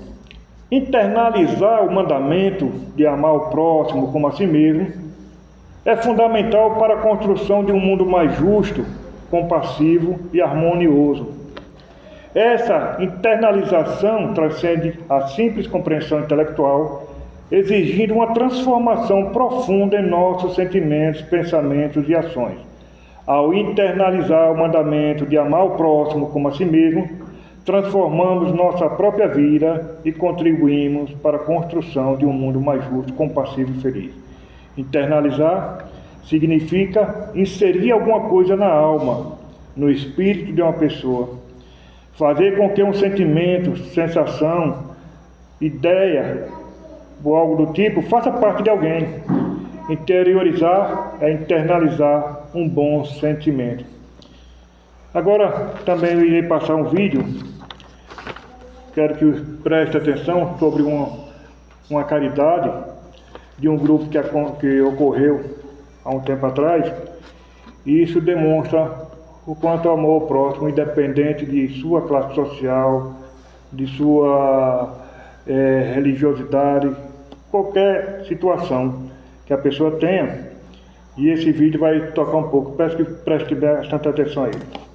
Internalizar o mandamento de amar o próximo como a si mesmo é fundamental para a construção de um mundo mais justo, compassivo e harmonioso. Essa internalização transcende a simples compreensão intelectual, exigindo uma transformação profunda em nossos sentimentos, pensamentos e ações. Ao internalizar o mandamento de amar o próximo como a si mesmo, transformamos nossa própria vida e contribuímos para a construção de um mundo mais justo, compassivo e feliz. Internalizar significa inserir alguma coisa na alma, no espírito de uma pessoa. Fazer com que um sentimento, sensação, ideia ou algo do tipo faça parte de alguém. Interiorizar é internalizar um bom sentimento. Agora também eu irei passar um vídeo. Quero que preste atenção sobre uma caridade de um grupo que ocorreu há um tempo atrás. E isso demonstra o quanto o amor ao próximo, independente de sua classe social, de sua religiosidade, qualquer situação que a pessoa tenha. E esse vídeo vai tocar um pouco. Peço que preste bastante atenção a ele.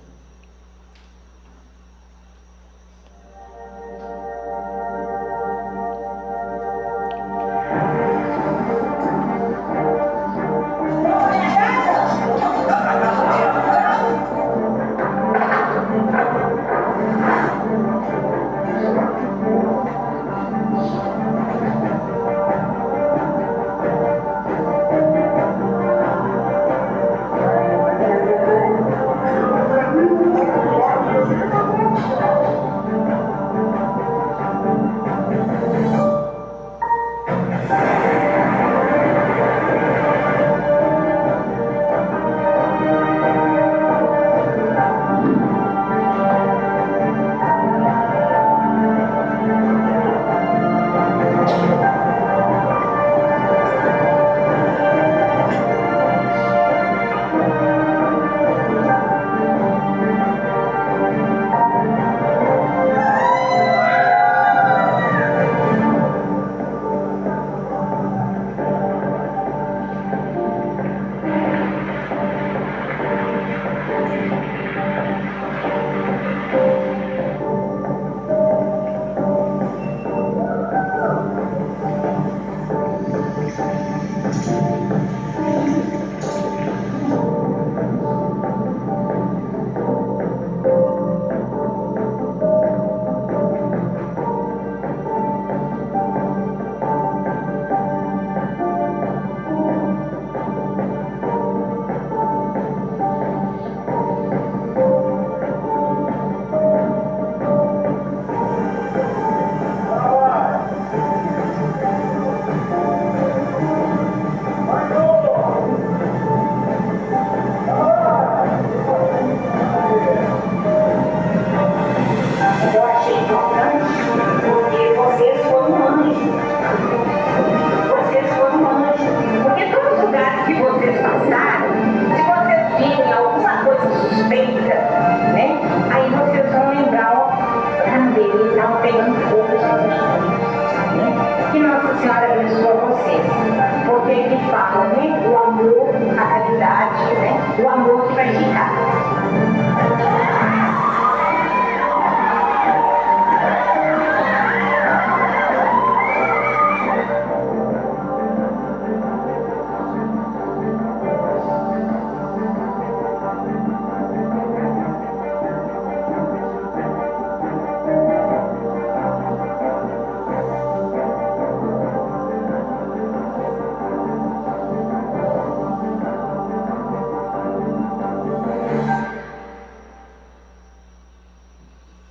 fala, né? O amor, a caridade, né? O amor que vai ficar.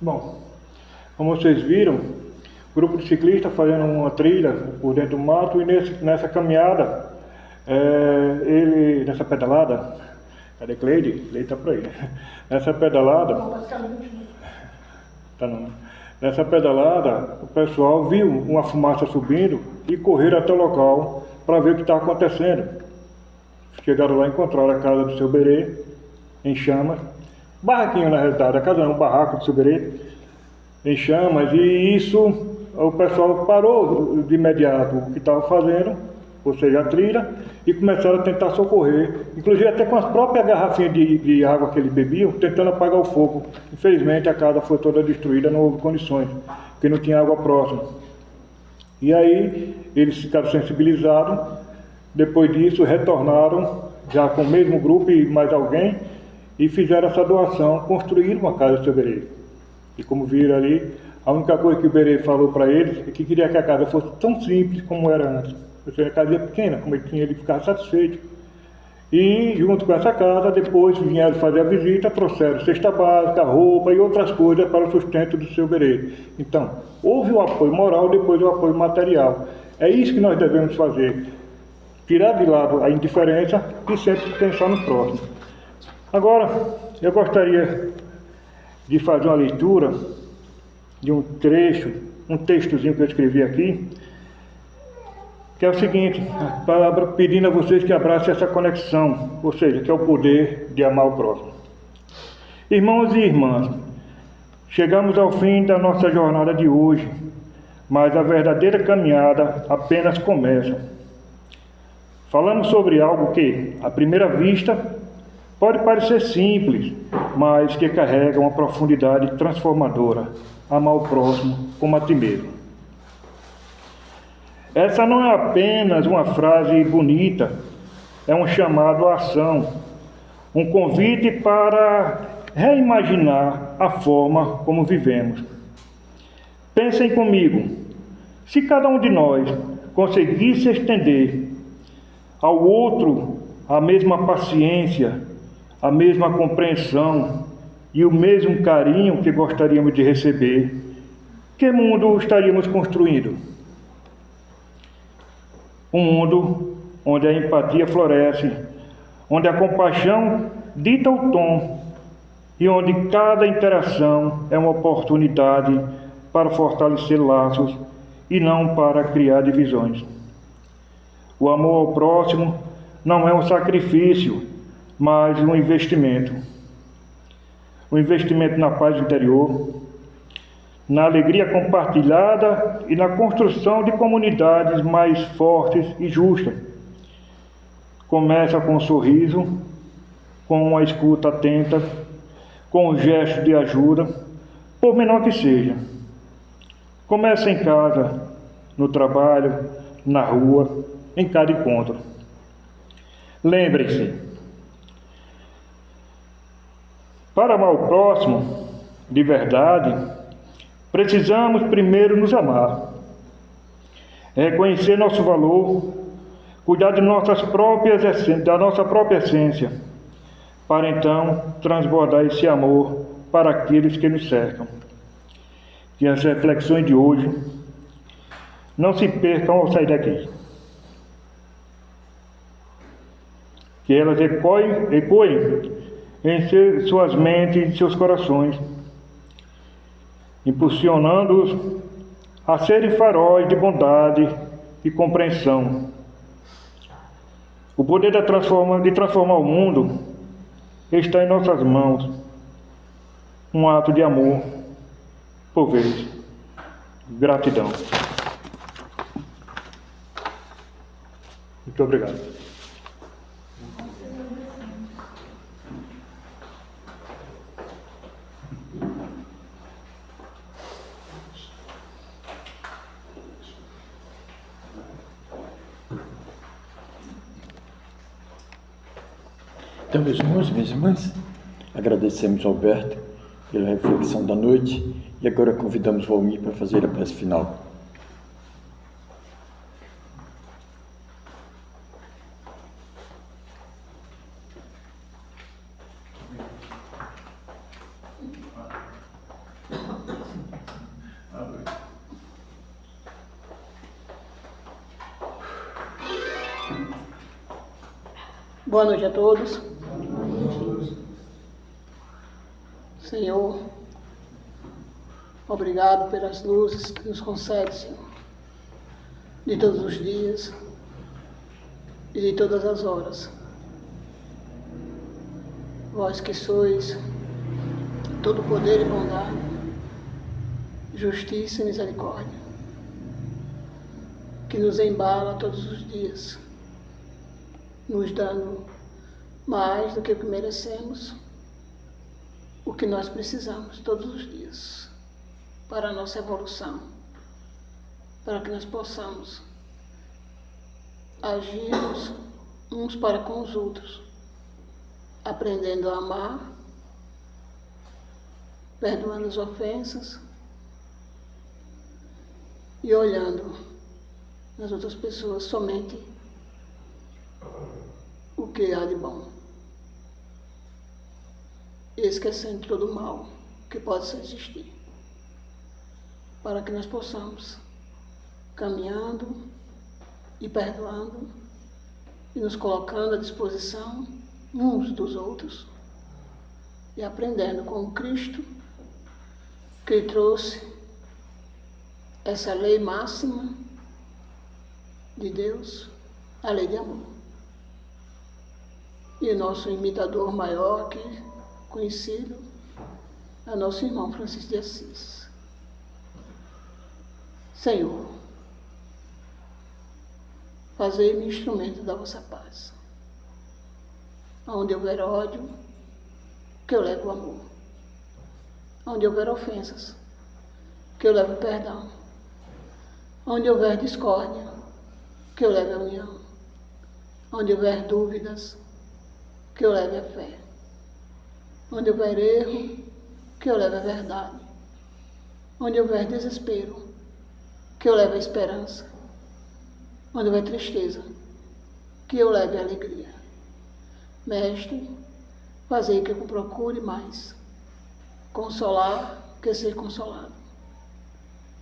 Bom, como vocês viram, o grupo de ciclistas fazendo uma trilha por dentro do mato e nessa caminhada, nessa pedalada, cadê Cleide? Cleide tá por aí, né? Nessa pedalada, tá não. Nessa pedalada, o pessoal viu uma fumaça subindo e correram até o local para ver o que estava acontecendo. Chegaram lá e encontraram a casa do seu Berê em chamas. Barraquinho, na realidade, a casa não, um barraco do seu Berê em chamas, e isso o pessoal parou de imediato o que estava fazendo, ou seja, a trilha, e começaram a tentar socorrer, inclusive até com as próprias garrafinhas de água que eles bebiam, tentando apagar o fogo. Infelizmente a casa foi toda destruída, não houve condições, porque não tinha água próxima. E aí eles ficaram sensibilizados, depois disso retornaram, já com o mesmo grupo e mais alguém, e fizeram essa doação, construíram uma casa do seu Berê. E como viram ali, a única coisa que o Berê falou para eles é que queria que a casa fosse tão simples como era antes. Ou seja, a casa pequena, como ele tinha, ele ficava satisfeito. E junto com essa casa, depois vieram fazer a visita, trouxeram cesta básica, roupa e outras coisas para o sustento do seu Berê. Então, houve o apoio moral, depois o apoio material. É isso que nós devemos fazer. Tirar de lado a indiferença e sempre pensar no próximo. Agora, eu gostaria de fazer uma leitura de um trecho, um textozinho que eu escrevi aqui, que é o seguinte, pedindo a vocês que abracem essa conexão, ou seja, que é o poder de amar o próximo. Irmãos e irmãs, chegamos ao fim da nossa jornada de hoje, mas a verdadeira caminhada apenas começa. Falamos sobre algo que, à primeira vista, pode parecer simples, mas que carrega uma profundidade transformadora. Amar o próximo como a ti mesmo. Essa não é apenas uma frase bonita, é um chamado à ação, um convite para reimaginar a forma como vivemos. Pensem comigo, se cada um de nós conseguisse estender ao outro a mesma paciência, a mesma compreensão e o mesmo carinho que gostaríamos de receber, que mundo estaríamos construindo? Um mundo onde a empatia floresce, onde a compaixão dita o tom e onde cada interação é uma oportunidade para fortalecer laços e não para criar divisões. O amor ao próximo não é um sacrifício, mas um investimento. Um investimento na paz interior, na alegria compartilhada e na construção de comunidades mais fortes e justas. Começa com um sorriso, com uma escuta atenta, com um gesto de ajuda, por menor que seja. Começa em casa, no trabalho, na rua, em cada encontro. Lembrem-se, para amar o próximo, de verdade, precisamos primeiro nos amar, reconhecer nosso valor, cuidar de da nossa própria essência, para então transbordar esse amor para aqueles que nos cercam. Que as reflexões de hoje não se percam ao sair daqui. Que elas ecoem em suas mentes e seus corações, impulsionando-os a serem faróis de bondade e compreensão. O poder de transformar o mundo está em nossas mãos. Um ato de amor, por vez. Gratidão. Muito Muito obrigado. Então, meus irmãos e minhas irmãs, agradecemos ao Alberto pela reflexão da noite e agora convidamos o Almir para fazer a prece final. Boa noite a todos. Senhor, obrigado pelas luzes que nos concede, Senhor, de todos os dias e de todas as horas. Vós que sois todo poder e bondade, justiça e misericórdia, que nos embala todos os dias, nos dando mais do que o que merecemos, o que nós precisamos todos os dias para a nossa evolução, para que nós possamos agirmos uns para com os outros, aprendendo a amar, perdoando as ofensas e olhando nas outras pessoas somente o que há de bom, esquecendo todo o mal que possa existir, para que nós possamos, caminhando e perdoando e nos colocando à disposição uns dos outros e aprendendo com o Cristo que trouxe essa lei máxima de Deus, a lei de amor. E o nosso imitador maior aqui, conhecido, é nosso irmão Francisco de Assis. Senhor, fazei-me instrumento da vossa paz. Onde houver ódio, que eu leve o amor. Onde houver ofensas, que eu leve o perdão. Onde houver discórdia, que eu leve a união. Onde houver dúvidas, que eu leve a fé. Onde houver erro, que eu leve a verdade. Onde houver desespero, que eu leve a esperança. Onde houver tristeza, que eu leve a alegria. Mestre, fazei que eu procure mais consolar que ser consolado,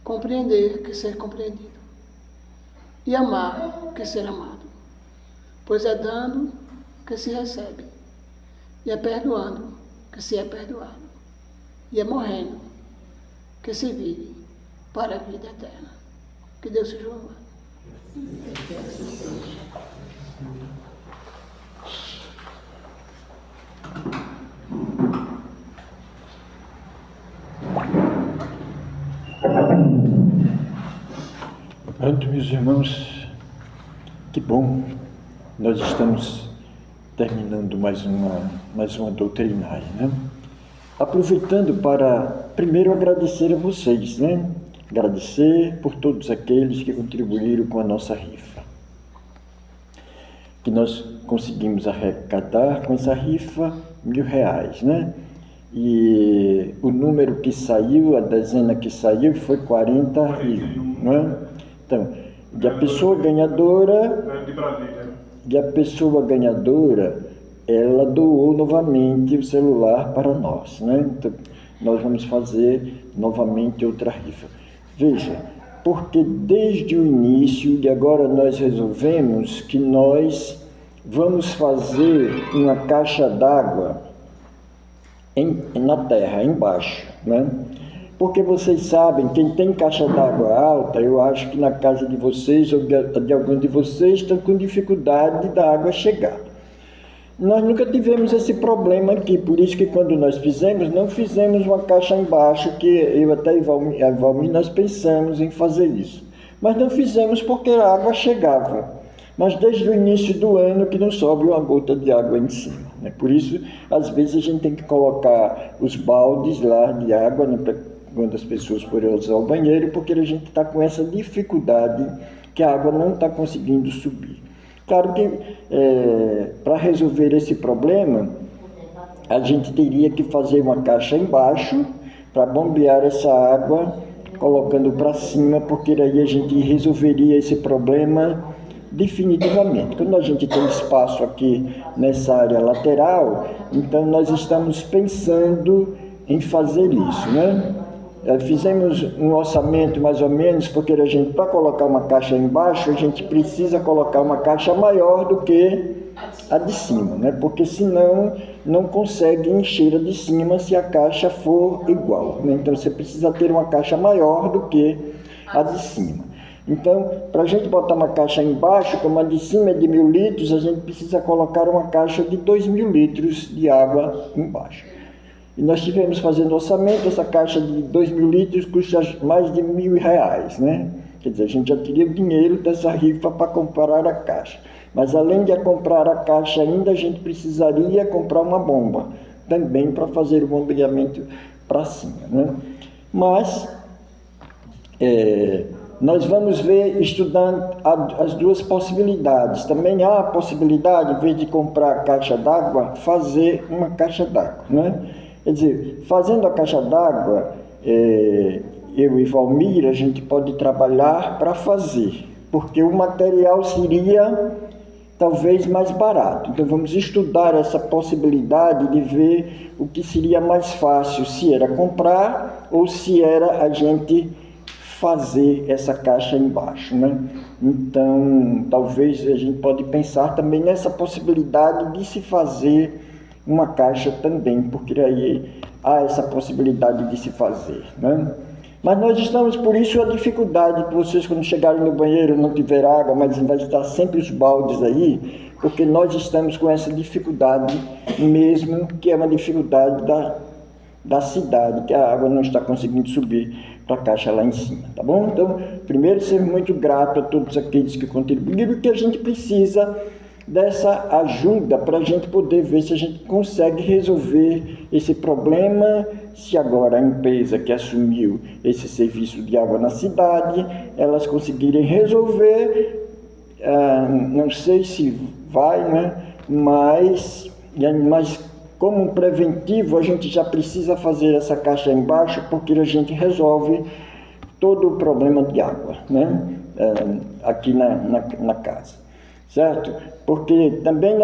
compreender que ser compreendido e amar que ser amado, pois é dando que se recebe, e é perdoando que se é perdoado, e é morrendo que se vive para a vida eterna. Que Deus seja louvado. Pronto, meus irmãos, que bom, nós estamos terminando mais uma doutrinária, né? Aproveitando para primeiro agradecer a vocês, né? Agradecer por todos aqueles que contribuíram com a nossa rifa, que nós conseguimos arrecadar com essa rifa R$1.000, né? E o número que saiu, a dezena que saiu foi 41, né? Então, e a pessoa ganhadora, ela doou novamente o celular para nós, né? Então, nós vamos fazer novamente outra rifa. Veja, porque desde o início, e agora nós resolvemos que nós vamos fazer uma caixa d'água na terra, embaixo, né? Porque vocês sabem, quem tem caixa d'água alta, eu acho que na casa de vocês ou de algum de vocês estão com dificuldade da água chegar. Nós nunca tivemos esse problema aqui, por isso que quando nós fizemos, não fizemos uma caixa embaixo, que eu até e a Valmir nós pensamos em fazer isso. Mas não fizemos porque a água chegava. mas desde o início do ano que não sobe uma gota de água em cima, né? Por isso, às vezes a gente tem que colocar os baldes lá de água, né, quando as pessoas forem usar o banheiro, porque a gente está com essa dificuldade que a água não está conseguindo subir. Claro que para resolver esse problema, a gente teria que fazer uma caixa embaixo para bombear essa água, colocando para cima, porque aí a gente resolveria esse problema definitivamente. Quando a gente tem espaço aqui nessa área lateral, então nós estamos pensando em fazer isso, né? Fizemos um orçamento mais ou menos, porque a gente, para colocar uma caixa embaixo, a gente precisa colocar uma caixa maior do que a de cima, né? Porque senão não consegue encher a de cima se a caixa for igual, né? Então você precisa ter uma caixa maior do que a de cima. Então, para a gente botar uma caixa embaixo, como a de cima é de 1.000 litros, a gente precisa colocar uma caixa de 2.000 litros de água embaixo. E nós tivemos fazendo orçamento, essa caixa de 2.000 litros custa mais de R$1.000, né? Quer dizer, a gente já teria o dinheiro dessa rifa para comprar a caixa. Mas além de comprar a caixa ainda, a gente precisaria comprar uma bomba, também para fazer o bombeamento para cima, né? Mas nós vamos ver, estudando as duas possibilidades. Também há a possibilidade, em vez de comprar a caixa d'água, fazer uma caixa d'água, né? Quer dizer, fazendo a caixa d'água, eu e Valmir, a gente pode trabalhar para fazer, porque o material seria talvez mais barato. Então vamos estudar essa possibilidade de ver o que seria mais fácil, se era comprar ou se era a gente fazer essa caixa embaixo, né? Então talvez a gente pode pensar também nessa possibilidade de se fazer uma caixa também, porque aí há essa possibilidade de se fazer, né? Mas nós estamos, por isso, a dificuldade para vocês, quando chegarem no banheiro, não tiver água, mas vai estar sempre os baldes aí, porque nós estamos com essa dificuldade mesmo, que é uma dificuldade da cidade, que a água não está conseguindo subir para a caixa lá em cima, tá bom? Então, primeiro, ser muito grato a todos aqueles que contribuíram, que a gente precisa dessa ajuda para a gente poder ver se a gente consegue resolver esse problema, se agora a empresa que assumiu esse serviço de água na cidade, elas conseguirem resolver, não sei se vai, né? Mas como um preventivo a gente já precisa fazer essa caixa embaixo, porque a gente resolve todo o problema de água, né? Aqui na casa. Certo? Porque também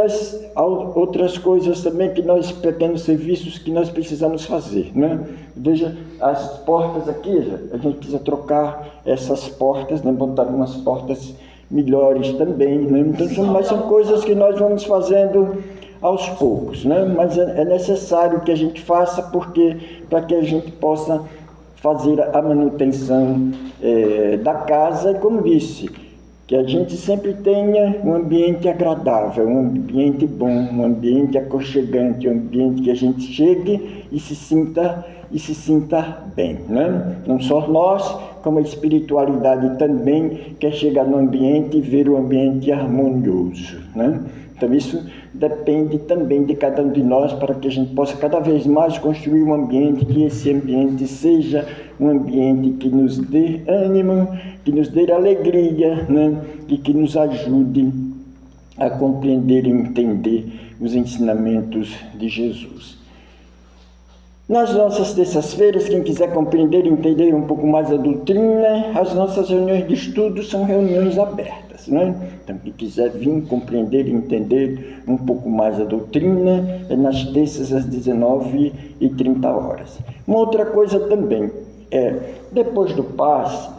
há outras coisas também pequenos serviços que nós precisamos fazer, né? Veja, as portas aqui, a gente precisa trocar essas portas, né? Botar umas portas melhores também, né? Então, são coisas que nós vamos fazendo aos poucos, né? Mas é necessário que a gente faça, porque para que a gente possa fazer a manutenção da casa, e como disse, que a gente sempre tenha um ambiente agradável, um ambiente bom, um ambiente aconchegante, um ambiente que a gente chegue e se sinta bem, né? Não só nós, como a espiritualidade também quer chegar no ambiente e ver o ambiente harmonioso, né? Então isso depende também de cada um de nós, para que a gente possa cada vez mais construir um ambiente, que esse ambiente seja um ambiente que nos dê ânimo, que nos dê alegria, né? E que nos ajude a compreender e entender os ensinamentos de Jesus. Nas nossas terças-feiras, quem quiser compreender e entender um pouco mais a doutrina, as nossas reuniões de estudo são reuniões abertas, né? Então, quem quiser vir compreender e entender um pouco mais a doutrina, é nas terças às 19h30. Uma outra coisa também depois do passe,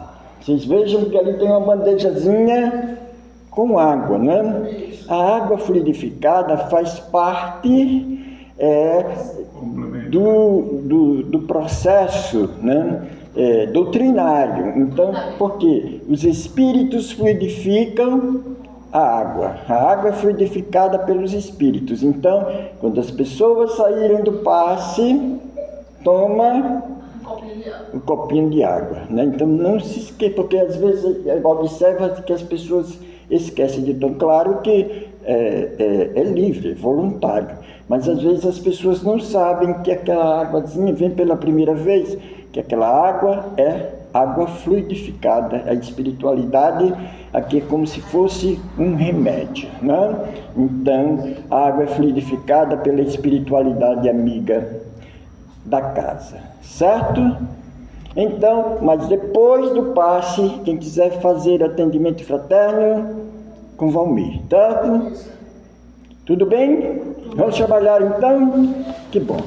vocês vejam que ali tem uma bandejazinha com água, né? A água fluidificada faz parte do processo, né, doutrinário. Então, porque os espíritos fluidificam a água é fluidificada pelos espíritos. Então, quando as pessoas saírem do passe, toma um copinho de água, né? Então não se esqueça, porque às vezes observa que as pessoas esquece de tão claro que é livre, voluntário. Mas às vezes as pessoas não sabem que aquela águazinha vem pela primeira vez, que aquela água é água fluidificada. A espiritualidade aqui é como se fosse um remédio, né? Então, a água é fluidificada pela espiritualidade amiga da casa, certo? Então, mas depois do passe, quem quiser fazer atendimento fraterno, com Valmir, tá? Tudo bem? Vamos trabalhar então? Que bom.